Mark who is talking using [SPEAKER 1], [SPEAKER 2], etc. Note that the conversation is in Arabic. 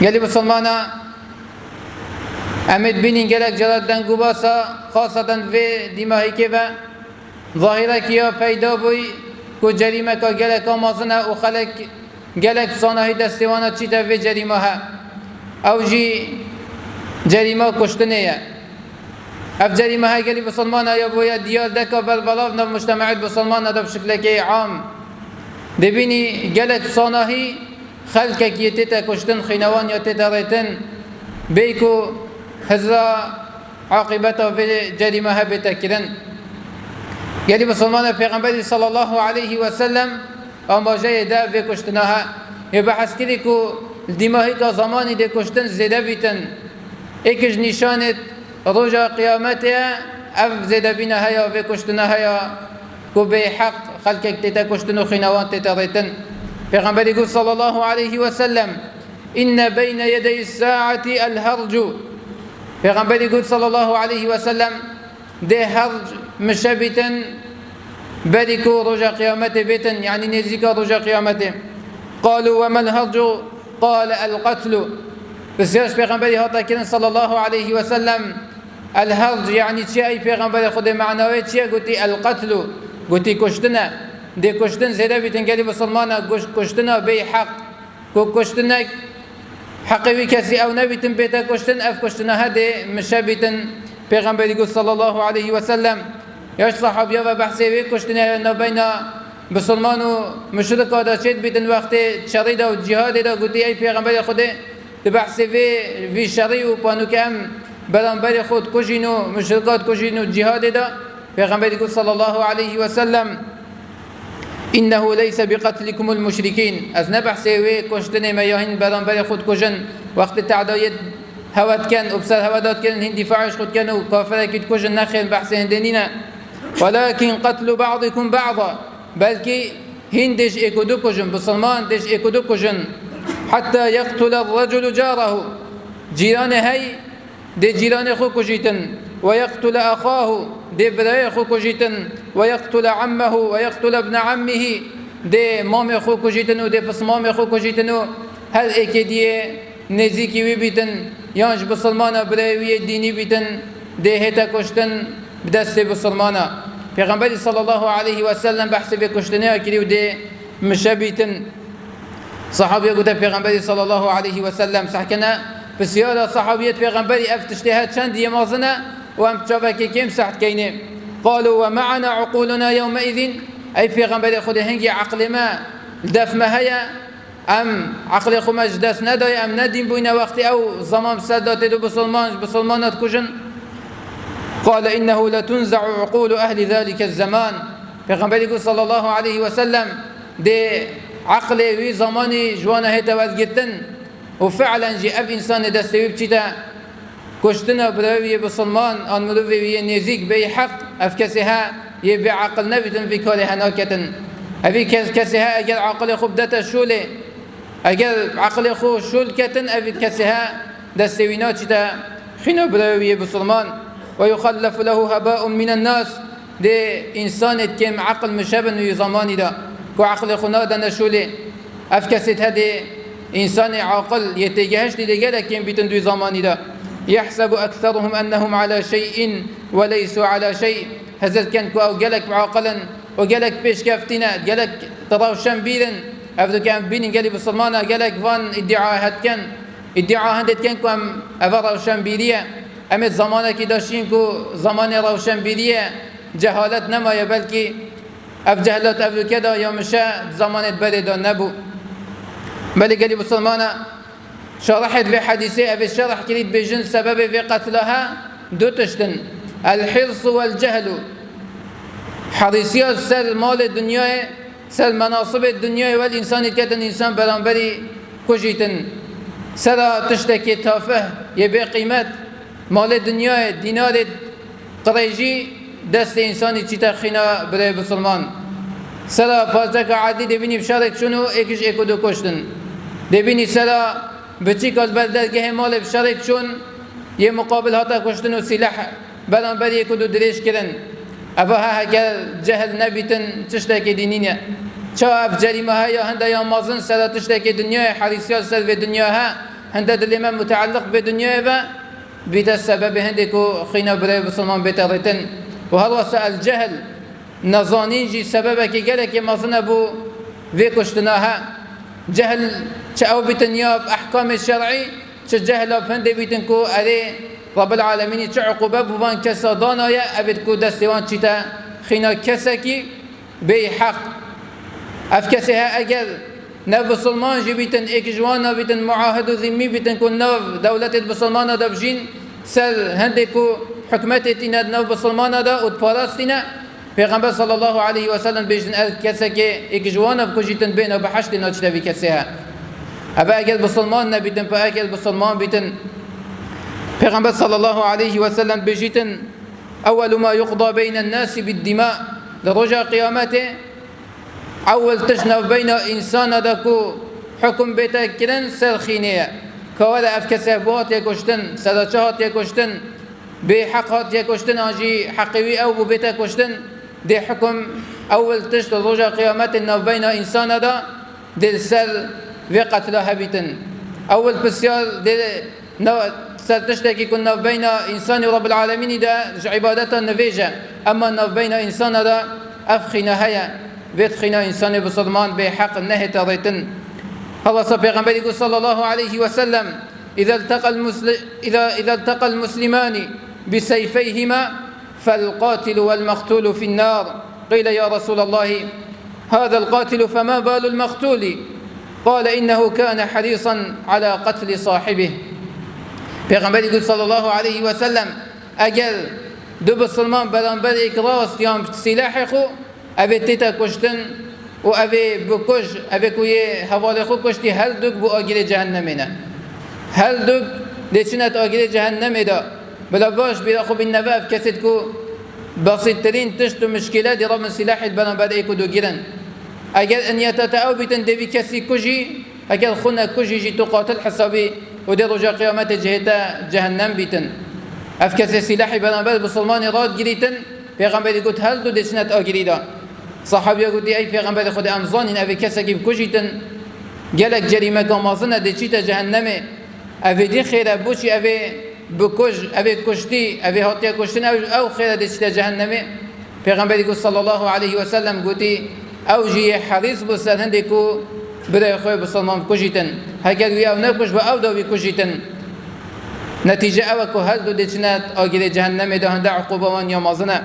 [SPEAKER 1] گلی مسلمانا امید بینین گلک جلال دنگو باسا خاصتا في دماغی که و ظاهره کیا پیدا بوی که جریمه که گلک آمازنه و خلق گلک صانعی دستوانا چی تا في جریمه ها او جی جریمه کشتنه اف جریمه ها گلی مسلمانا یا بویا دیار دکا بلبلاف نو مجتمعات مسلمانا دا بشکل که عام دبینی گلک صانعی خلق کی تیتا کشتن خینوان یا تیتا ریتن بیکو هزا عاقبتا في جريمة بتكرن يعني مسلمان پیغمبر صلى الله عليه وسلم اما جاي دا في كشتناها يبحث كده كو دماغي کا زماني دي كشتن زيادة بيتن ايكج نشانت رجا قيامتها اف زيادة بينها يا في كشتناها يا كو بحق خلقك تتا كشتنو خينوان تتا ريتن پیغمبر يقول صلى الله عليه وسلم إن بين يدي الساعة الهرج پیغمبر يقول صلى الله عليه وسلم ده هرج مشبتن بريكو رجا قيامته بيتن يعني نزيك رجا قيامته قالوا وما الهرج قال القتل بس ياش پیغمبر هاتا كرن صلى الله عليه وسلم الهرج يعني چي پیغمبر خود معنوي چي قلتي القتل قلتي كشتنا ده كشتن زيدا بيتن قالي بسلمانا كشتنا بي حق كشتنك حقوي كسي او نبيتن بيتا كشتن اف كشتنا هده مشابتن پیغمبر يقول صلى الله عليه وسلم ياش صحابيا و بحثي وي كشتنا بين بسلمان و مشرك هذا شيء بيتن وقت شريده و جهاد ده قلت اي پیغمبر خود بحثي في شري و بانو كم برانبر خود كجينو مشركات كجينو جهاد ده پیغمبر يقول صلى الله عليه وسلم إنه ليس بقتلكم المشركين از نبحثي وي كشتن ما يهين برانبر خود كجن وقت تعدايد هوات كان وبسر هوادات كان هن دفاعش خود كانوا كافر كد كجن نخل بحث هندنينا ولكن قتل بعضكم بعضا بلكي هندش اكدو كجن بسلمان دش اكدو كجن حتى يقتل الرجل جاره جيران هاي دي جيران خو كجيتن ويقتل أخاه دي براي خو كجيتن ويقتل عمه ويقتل ابن عمه دي مام خو كجيتن ودي بس مام خو كجيتن هل اكديه نزيكي وي بيتن يانش بسلمانا براي ديني بيتن دي هتا كشتن بدست بسلمانا پیغمبر صلى الله عليه وسلم بحث بكشتنه كري ودي مشابيتن صحابي قد پیغمبر صلى الله عليه وسلم سحكنا بسيارة صحابية پیغمبر افتشتها چند يمازنا وام تشابك كيم سحت كينه قالوا ومعنا عقولنا يومئذ اي پیغمبر خود هنگي عقل ما دف ما هيا ام عقل خو مجدس نداي ام ندين بوينا وقت او زمان سدات دو بسلمانات كجن قال إنه لتنزع عقول أهل ذلك الزمان پیغمبر يقول صلى الله عليه وسلم دي عقل وي زماني جوانا هيتا وادگتن وفعلا جي اف انسان دستوي بچيتا كشتنا بروي بسلمان ان مروي نزيك بي حق اف كسها يبي عقل نبتن في كالها ناكتن ابي كسها اجل عقل خوب دتا شوله اجل عقل خو شول كتن ابي كسها دستوي ناچتا خينو بروي بسلمان ويخلف له هباء من الناس دي انسان كم عقل مشابن زماني دا كو عقل خنا دا نشوله افكست هدي انسان عاقل يتجهش لدجالك كم بيتن دو زماني دا يحسب اكثرهم انهم على شيء وليسوا على شيء هزت كان كو او جالك عاقلا وجالك بيش كافتنا جالك تراوشن بيرن افدو كان بين جالي بسلمانا جالك فان ادعاء كان ادعاء هندت كان كو افراوشن بيريه امت زمانه کی داشتیم کو زمان روشنبیریه جهالت نمایه بلکه اف جهالت اف کدا یا مشه زمانت بده دان نبو بل قال مسلمانه شرحت في حديثه ابي الشرح كريت بجن سبب في قتلها دو تشتن الحرص والجهل حريصيات سر مال الدنيا سر مناصب الدنيا والانسان كتن انسان برانبري كجيتن سرا تشتكي تافه يبي قيمت مال الدنيا دينار قريجي دست انساني چيتا خينا برای بسلمان سرا پازدك عادي دبيني بشارك شنو اكش اكو دو كشتن دبيني سرا بچي كال بلدرگه مال بشارك شون يه مقابل هاتا كشتن و سلاح بران بر اكو دو دريش كرن افاها هكا جهل نبيتن تشتاك دينينيا چا اف جريمه ها يا هنده يا مازن سرا تشتاك دنيا حريصيات سر في دنيا ها هند دلما متعلق بدنيا و بيت السبب هندكو خينا بري بسلمان بيت ريتن وهذا سأل الجهل نظانين جي سببك جلك مظن بو في كشتناها جهل شأو بتنياب أحكام الشرعي شجهل بهند بيتنكو عليه رب العالمين عقوبة بوان كسا دانايا أبدكو دستوان شتا خينا كسكي بحق أفكسها أجل ناف بسلمان جي بيتن إكجوانا بيتن معاهد ذمي بيتن كون ناف دولة بسلمان دبجين سر هندكو حكمتنا ناف بسلمان دا وتبالاستنا پیغمبر صلى الله عليه وسلم بيجن كسكي إكجوانا بكجيتن بينا بحشتنا جتا بكسها أبا أجل بسلمان نبيتن فأجل بسلمان بيتن پیغمبر صلى الله عليه وسلم بيجيتن أول ما يقضى بين الناس بالدماء لرجع قيامته أول تشنف بين إنسان دكو حكم بيتا كرن سرخينية كوالا أفكسابات يكشتن سدچهات يكشتن بحقات يكشتن أجي حقوي أو بيتا كشتن دي حكم أول تشت رجع قيامته نف بين إنسان دا دي سر في قتلها بيتن أول بسيار دي سرتشتكي كنا بين إنسان ورب العالمين دا عبادة نفيجة أما نف بين إنسان دا أفخنا هيا بيتخنا إنسان بصدمان بحق النهي تريتن الله سبحانه صلى الله عليه وسلم إذا التقى المسلمان بسيفيهما فالقاتل والمقتول في النار قيل يا رسول الله هذا القاتل فما بال المقتول قال إنه كان حريصا على قتل صاحبه پیغمبر صلى الله عليه وسلم اگر دو بسلمان برانبر اکراس یام سلاح خو اوه تیتا کشتن و اوه بکش اوه کوی حوال خو کشتی هر دوک بو آگیر جهنمه نه هر دوک دیچنت آگیر جهنمه دا بلا باش بیرا خو بین نواف کسید کو بسیط ترین تشت و مشکلات را من سلاح برانبر ایکو دو گیرن اگر انیتا تاو بیتن دوی کسی کجی اگر خونه کجی جی تو قاتل حسابی ودي رجع قيامات جهتا جهنم بيتن أفكس سلاحي بنابل بسلمان راد جريتن پیغمبر قلت هل دو دشنت آگریدا صحابي قلت أي پیغمبر خود أمزان إن أفي كسا كيف كجيتن جلك جريمة كامازنة دي چيتا جهنمه أفي دي خيرا بوشي أفي بكج أفي كشتي أفي هاتيا كشتن أو خيرا دي چيتا جهنمه پیغمبر قلت صلى الله عليه وسلم قلت أو جي حريص بسر هندكو برای خوی بسلمان کجیتن هگر وی او نکش و او داوی کجیتن نتیجه او که هر دو دیچنت آگیر جهنم ده هنده عقوبه وان یا مازنه